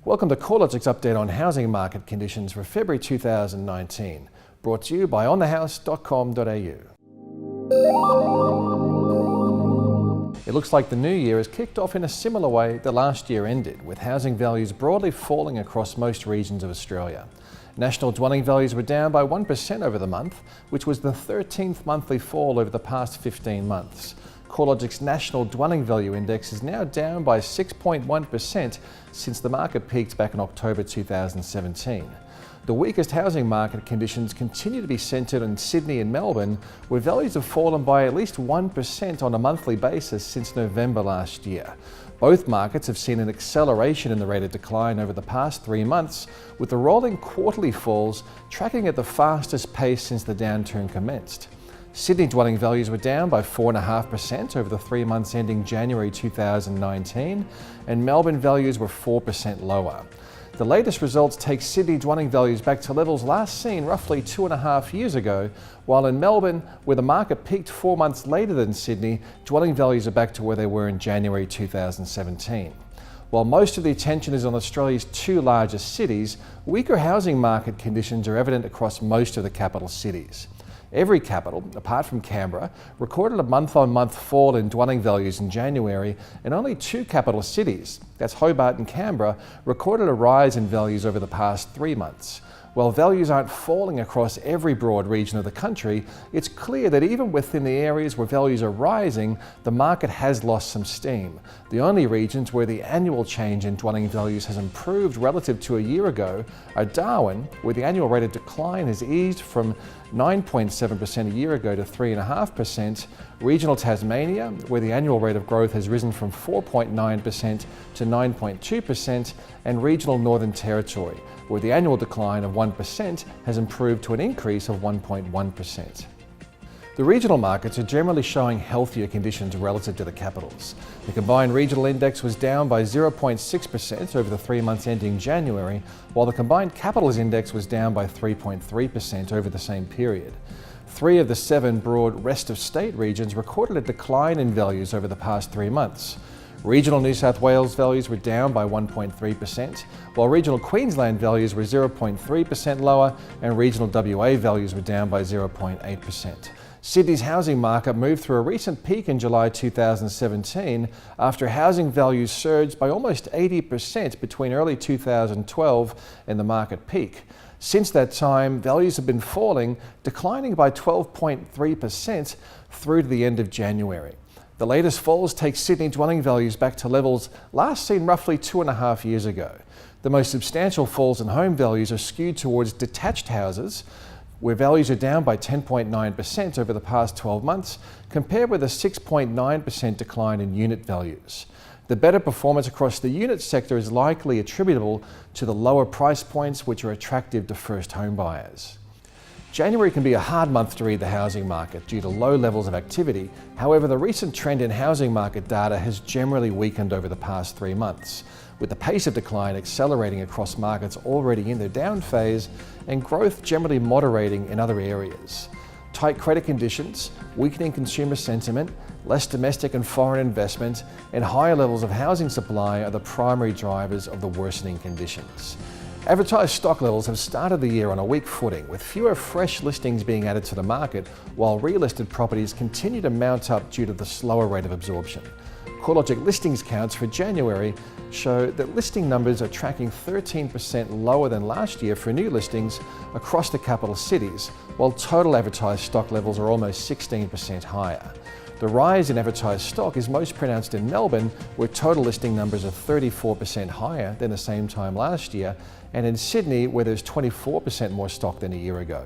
Welcome to CoreLogic's update on housing market conditions for February 2019, brought to you by onthehouse.com.au. It looks like the new year has kicked off in a similar way that last year ended, with housing values broadly falling across most regions of Australia. National dwelling values were down by 1% over the month, which was the 13th monthly fall over the past 15 months. CoreLogic's National Dwelling Value Index is now down by 6.1% since the market peaked back in October 2017. The weakest housing market conditions continue to be centred in Sydney and Melbourne, where values have fallen by at least 1% on a monthly basis since November last year. Both markets have seen an acceleration in the rate of decline over the past 3 months, with the rolling quarterly falls tracking at the fastest pace since the downturn commenced. Sydney dwelling values were down by 4.5% over the 3 months ending January 2019, and Melbourne values were 4% lower. The latest results take Sydney dwelling values back to levels last seen roughly 2.5 years ago, while in Melbourne, where the market peaked 4 months later than Sydney, dwelling values are back to where they were in January 2017. While most of the attention is on Australia's two largest cities, weaker housing market conditions are evident across most of the capital cities. Every capital, apart from Canberra, recorded a month-on-month fall in dwelling values in January, and only two capital cities, that's Hobart and Canberra, recorded a rise in values over the past 3 months. While values aren't falling across every broad region of the country, it's clear that even within the areas where values are rising, the market has lost some steam. The only regions where the annual change in dwelling values has improved relative to a year ago are Darwin, where the annual rate of decline has eased from 9.7% a year ago to 3.5%, regional Tasmania, where the annual rate of growth has risen from 4.9% to 9.2%, and regional Northern Territory, where the annual decline of 1% has improved to an increase of 1.1%. The regional markets are generally showing healthier conditions relative to the capitals. The combined regional index was down by 0.6% over the 3 months ending January, while the combined capitals index was down by 3.3% over the same period. 3 of the 7 broad rest of state regions recorded a decline in values over the past 3 months. Regional New South Wales values were down by 1.3%, while regional Queensland values were 0.3% lower, and regional WA values were down by 0.8%. Sydney's housing market moved through a recent peak in July 2017 after housing values surged by almost 80% between early 2012 and the market peak. Since that time, values have been falling, declining by 12.3% through to the end of January. The latest falls take Sydney dwelling values back to levels last seen roughly 2.5 years ago. The most substantial falls in home values are skewed towards detached houses, where values are down by 10.9% over the past 12 months, compared with a 6.9% decline in unit values. The better performance across the unit sector is likely attributable to the lower price points, which are attractive to first home buyers. January can be a hard month to read the housing market due to low levels of activity. However, the recent trend in housing market data has generally weakened over the past 3 months, with the pace of decline accelerating across markets already in their down phase and growth generally moderating in other areas. Tight credit conditions, weakening consumer sentiment, less domestic and foreign investment, and higher levels of housing supply are the primary drivers of the worsening conditions. Advertised stock levels have started the year on a weak footing, with fewer fresh listings being added to the market, while relisted properties continue to mount up due to the slower rate of absorption. CoreLogic listings counts for January show that listing numbers are tracking 13% lower than last year for new listings across the capital cities, while total advertised stock levels are almost 16% higher. The rise in advertised stock is most pronounced in Melbourne, where total listing numbers are 34% higher than the same time last year, and in Sydney, where there's 24% more stock than a year ago.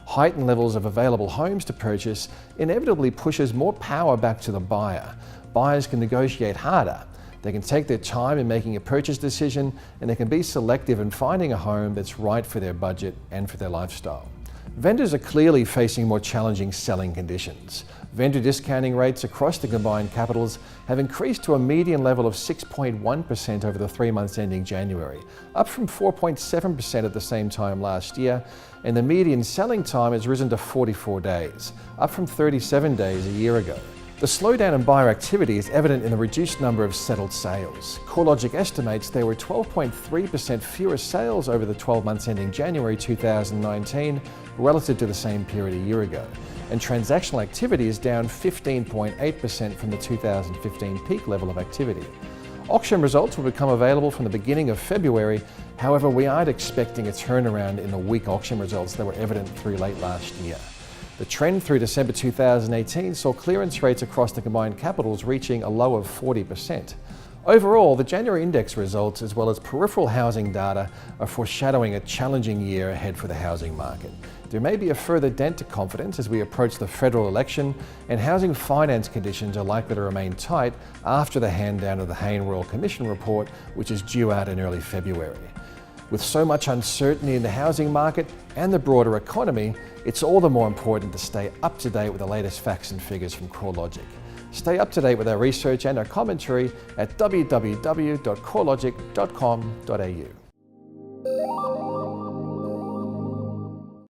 Heightened levels of available homes to purchase inevitably pushes more power back to the buyer. Buyers can negotiate harder. They can take their time in making a purchase decision, and they can be selective in finding a home that's right for their budget and for their lifestyle. Vendors are clearly facing more challenging selling conditions. Vendor discounting rates across the combined capitals have increased to a median level of 6.1% over the 3 months ending January, up from 4.7% at the same time last year, and the median selling time has risen to 44 days, up from 37 days a year ago. The slowdown in buyer activity is evident in the reduced number of settled sales. CoreLogic estimates there were 12.3% fewer sales over the 12 months ending January 2019 relative to the same period a year ago, and transactional activity is down 15.8% from the 2015 peak level of activity. Auction results will become available from the beginning of February. However, we aren't expecting a turnaround in the weak auction results that were evident through late last year. The trend through December 2018 saw clearance rates across the combined capitals reaching a low of 40%. Overall, the January index results as well as peripheral housing data are foreshadowing a challenging year ahead for the housing market. There may be a further dent to confidence as we approach the federal election, and housing finance conditions are likely to remain tight after the hand down of the Hayne Royal Commission report, which is due out in early February. With so much uncertainty in the housing market and the broader economy, it's all the more important to stay up to date with the latest facts and figures from CoreLogic. Stay up to date with our research and our commentary at www.corelogic.com.au.